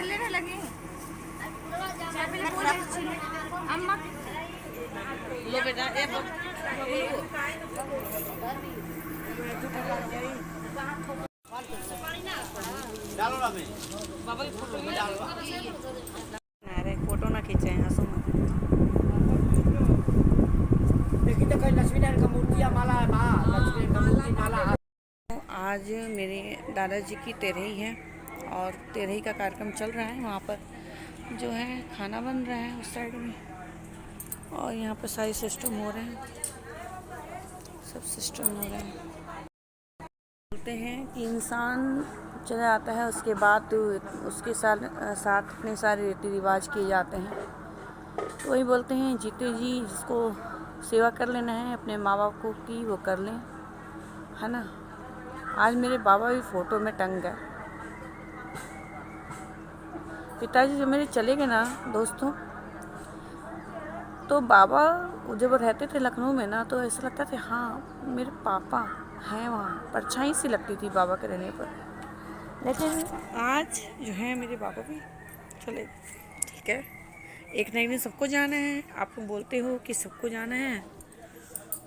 लेने लगे अम्मा लो बेटा डालो ना मैं बाबा की फोटो में डालो। अरे फोटो ना खींचे हंसो मत। देखिए तो कहीं लक्ष्मी नारायण का मूर्ति माला है माँ लक्ष्मी का मूर्ति माला। आज मेरे दादाजी की तेरही है और तेरही का कार्यक्रम चल रहा है। वहाँ पर जो है खाना बन रहा है उस साइड में और यहाँ पर सारे सिस्टम हो रहे हैं, सब सिस्टम हो रहे हैं। बोलते हैं कि इंसान चला जाता है उसके बाद उसके साथ इतने सारे रीति रिवाज किए जाते हैं। तो वही बोलते हैं जीते जी जिसको सेवा कर लेना है अपने माँ बाप को की वो कर लें, है ना। आज मेरे बाबा भी फोटो में टंग गए। पिताजी जब मेरे चले गए ना दोस्तों, तो बाबा जब रहते थे लखनऊ में ना तो ऐसा लगता था हाँ मेरे पापा हैं वहाँ, परछाई सी लगती थी बाबा के रहने पर। लेकिन आज जो है मेरे बाबा भी चले, ठीक है एक ना एक दिन सबको जाना है। आप लोग बोलते हो कि सबको जाना है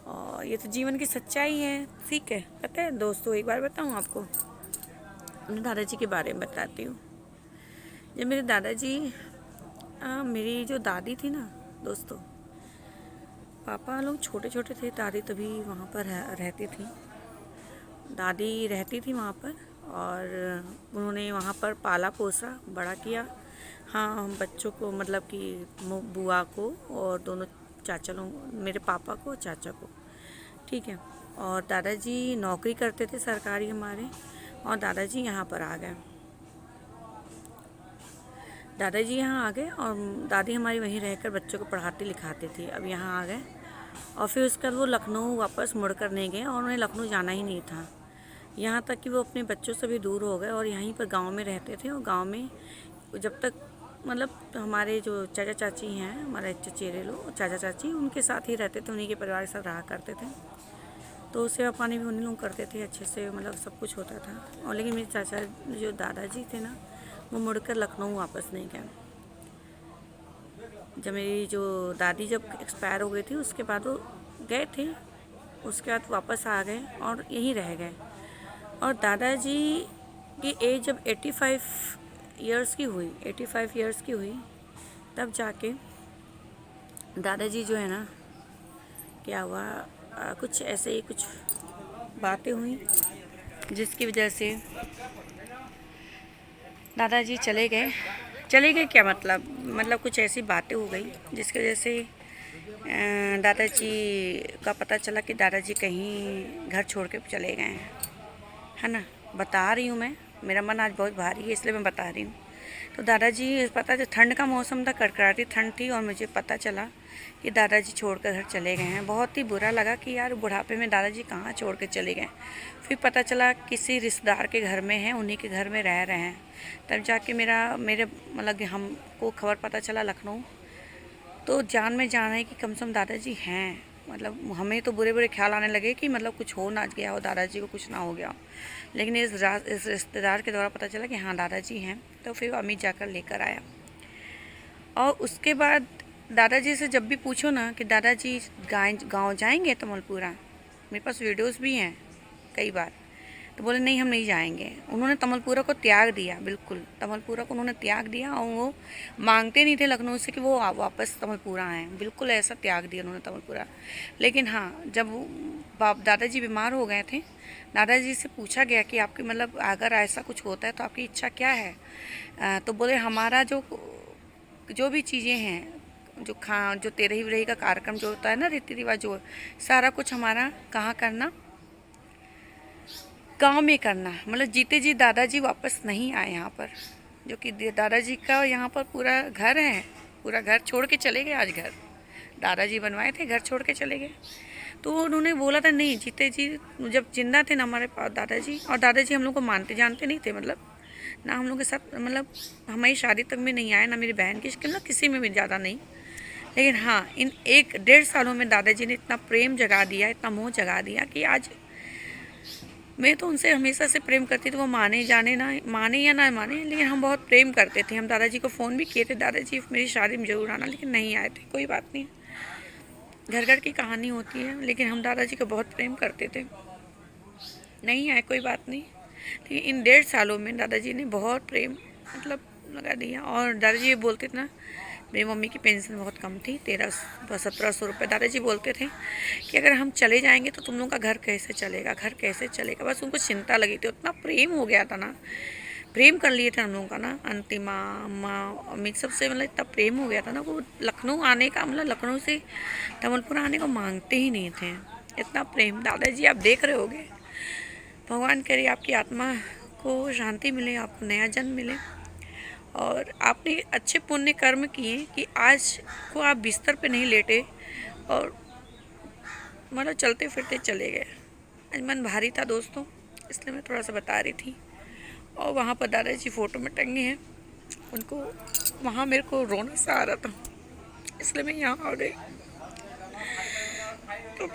और ये तो जीवन की सच्चाई है, ठीक है। पता है दोस्तों एक बार बताऊँ आपको, अपने दादाजी के बारे में बताती हूँ। जब मेरे दादाजी मेरी जो दादी थी ना दोस्तों, पापा लोग छोटे छोटे थे, दादी तभी वहाँ पर रहती थी, दादी रहती थी वहाँ पर और उन्होंने वहाँ पर पाला पोसा बड़ा किया। हाँ हम बच्चों को मतलब कि बुआ को और दोनों चाचा लोग, मेरे पापा को चाचा को, ठीक है। और दादाजी नौकरी करते थे सरकारी हमारे, और दादाजी यहाँ पर आ गए। दादाजी यहाँ आ गए और दादी हमारी वहीं रहकर बच्चों को पढ़ाती लिखाती थी। अब यहाँ आ गए और फिर उसके बाद वो लखनऊ वापस मुड़ कर नहीं गए और उन्हें लखनऊ जाना ही नहीं था। यहाँ तक कि वो अपने बच्चों से भी दूर हो गए और यहीं पर गांव में रहते थे। और गांव में जब तक मतलब हमारे जो चाचा चाची हैं, हमारे चचेरे लोग चाचा चाची, उनके साथ ही रहते थे, उन्हीं के परिवार के साथ रहा करते थे। तो सेवा पानी भी उन्हीं लोग करते थे अच्छे से, मतलब सब कुछ होता था। और लेकिन मेरे चाचा जो दादाजी थे ना, वो मुड़कर लखनऊ वापस नहीं गए। जब मेरी जो दादी जब एक्सपायर हो गई थी उसके बाद वो गए थे, उसके बाद वापस आ गए और यहीं रह गए। और दादाजी की एज जब 85 इयर्स की हुई, 85 इयर्स की हुई, तब जाके दादाजी जो है ना, क्या हुआ कुछ ऐसे ही कुछ बातें हुई जिसकी वजह से दादाजी चले गए क्या मतलब कुछ ऐसी बातें हो गई जिसकी वजह से दादाजी का पता चला कि दादाजी कहीं घर छोड़ के चले गए हैं, है ना। बता रही हूँ मैं, मेरा मन आज बहुत भारी है इसलिए मैं बता रही हूँ। तो दादाजी, पता था ठंड का मौसम था, कड़कड़ाती ठंड थी और मुझे पता चला कि दादाजी छोड़कर घर चले गए हैं। बहुत ही बुरा लगा कि यार बुढ़ापे में दादाजी कहाँ छोड़ के चले गए। फिर पता चला किसी रिश्तेदार के घर में हैं, उन्हीं के घर में रह रहे हैं। तब जाके मेरे मतलब कि हमको खबर पता चला लखनऊ। तो जान में जान है कि कम से कम दादाजी हैं। मतलब हमें तो बुरे बुरे ख्याल आने लगे कि मतलब कुछ हो ना गया हो, दादाजी को कुछ ना हो गया हो। लेकिन इस रिश्तेदार के द्वारा पता चला कि हाँ दादाजी हैं। तो फिर अमित जाकर लेकर आया। और उसके बाद दादाजी से जब भी पूछो ना कि दादाजी गांव जाएंगे तमलपुरा, मेरे पास वीडियोस भी हैं कई बार, तो बोले नहीं हम नहीं जाएंगे। उन्होंने तमलपुरा को त्याग दिया, बिल्कुल तमलपुरा को उन्होंने त्याग दिया और वो मांगते नहीं थे लखनऊ से कि वो वापस तमलपुरा आएँ, बिल्कुल ऐसा त्याग दिया उन्होंने तमलपुरा। लेकिन हाँ जब दादाजी बीमार हो गए थे, दादाजी से पूछा गया कि आपकी मतलब अगर ऐसा कुछ होता है तो आपकी इच्छा क्या है, तो बोले हमारा जो भी चीज़ें हैं, जो तेरही वेरही का कार्यक्रम जो होता है ना, रीति रिवाज जो सारा कुछ हमारा कहाँ करना, गांव में करना। मतलब जीते जी दादाजी वापस नहीं आए यहाँ पर, जो कि दादाजी का यहाँ पर पूरा घर है, पूरा घर छोड़ के चले गए। आज घर दादाजी बनवाए थे, घर छोड़ के चले गए। तो उन्होंने बोला था नहीं, जीते जी जब जिंदा थे ना हमारे पास दादाजी, और दादाजी हम लोग को मानते जानते नहीं थे, मतलब ना हम लोग के साथ, मतलब हमारी शादी तक में नहीं आए, ना मेरी बहन की, मतलब किसी में भी ज़्यादा नहीं। लेकिन हाँ, इन 1-1.5 सालों में दादाजी ने इतना प्रेम जगा दिया, इतना मोह जगा दिया कि आज मैं तो उनसे हमेशा से प्रेम करती थी। वो माने जाने ना माने या ना माने, लेकिन हम बहुत प्रेम करते थे। हम दादाजी को फ़ोन भी किए थे, दादाजी मेरी शादी में ज़रूर आना, लेकिन नहीं आए थे। कोई बात नहीं, घर घर की कहानी होती है, लेकिन हम दादाजी को बहुत प्रेम करते थे। नहीं आए, कोई बात नहीं। लेकिन इन 1.5 सालों में दादाजी ने बहुत प्रेम मतलब लगा दिया। और दादाजी ये बोलते थे ना, मेरी मम्मी की पेंशन बहुत कम थी, 1300-1700 रुपये। दादाजी बोलते थे कि अगर हम चले जाएंगे तो तुम लोगों का घर कैसे चलेगा, घर कैसे चलेगा। बस उनको चिंता लगी थी, उतना प्रेम हो गया था ना, प्रेम कर लिए थे हम लोगों का ना। अंतिमा अम्मा अम्मी सबसे मतलब इतना प्रेम हो गया था ना, वो लखनऊ आने का, मतलब लखनऊ से तमलपुर आने को मांगते ही नहीं थे, इतना प्रेम। दादाजी आप देख रहे होगे, भगवान करे आपकी आत्मा को शांति मिले, आपको नया जन्म मिले, और आपने अच्छे पुण्य कर्म किए कि आज को आप बिस्तर पे नहीं लेटे और मतलब चलते फिरते चले गए। आज मन भारी था दोस्तों, इसलिए मैं थोड़ा सा बता रही थी। और वहाँ पर दादाजी फ़ोटो में टंगे हैं, उनको वहाँ मेरे को रोना सा आ रहा था, इसलिए मैं यहाँ आ गई। तो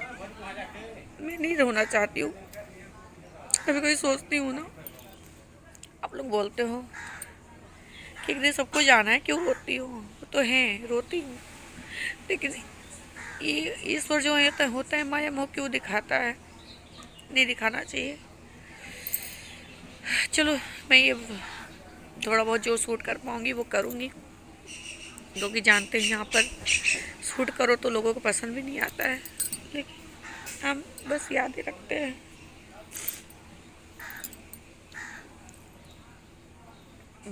मैं नहीं रोना चाहती हूँ, कभी कभी सोचती हूँ ना, आप लोग बोलते हो कि एक दिन सबको जाना है, क्यों रोती हो? तो है, रोती हूँ, लेकिन ये ईश्वर जो होता है माया मोह क्यों दिखाता है? नहीं दिखाना चाहिए। चलो, मैं ये थोड़ा बहुत जो शूट कर पाऊँगी वो करूँगी, क्योंकि जानते हैं यहाँ पर शूट करो तो लोगों को पसंद भी नहीं आता है, लेकिन हम बस याद ही रखते हैं।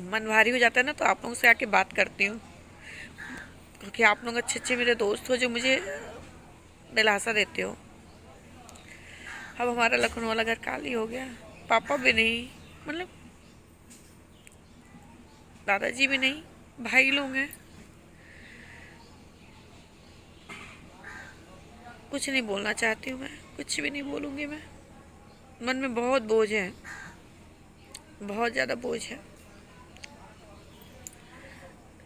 मन भारी हो जाता है ना, तो आप लोगों से आके बात करती हूँ, क्योंकि आप लोग अच्छे मेरे दोस्त हो जो मुझे दिलासा देते हो। अब हमारा लखनऊ वाला घर खाली हो गया, पापा भी नहीं, मतलब दादाजी भी नहीं, भाई लोग हैं। कुछ नहीं बोलना चाहती हूँ मैं, कुछ भी नहीं बोलूँगी मैं। मन में बहुत बोझ है, बहुत ज़्यादा बोझ है।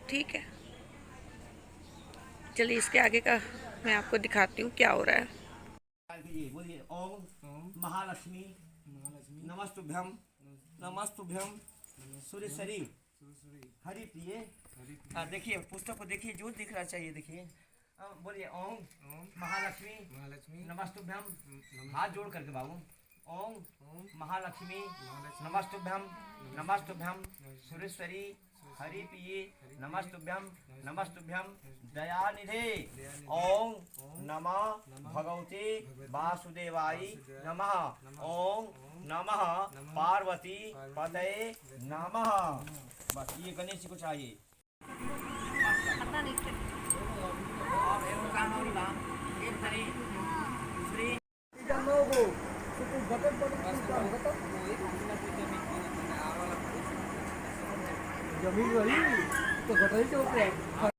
ठीक है, चलिए इसके आगे का मैं आपको दिखाती हूँ क्या हो रहा है। बोलिए ओम महालक्ष्मी नमस्तुभ्यम नमस्तुभ्यम सुरेश्वरी हरि प्रिय। देखिए पुस्तक को देखिए, जो दिख रहा चाहिए देखिए। बोलिए ओम महालक्ष्मी नमस्तुभ्यम, हाथ जोड़ करके बाबू। ओम महालक्ष्मी नमस्तुभ्यम नमस्तुभ्यम सुरेश्वरी हरि प्रिय नमस्तुभ्यम नमस्तुभ्यम दयानिधे। ओम नमः भगवते वासुदेवाय नमः। ओम नमः पार्वती पतये नमः। बस ये गणेश जी को चाहिए। जमीन वही तो गटरी के ऊपर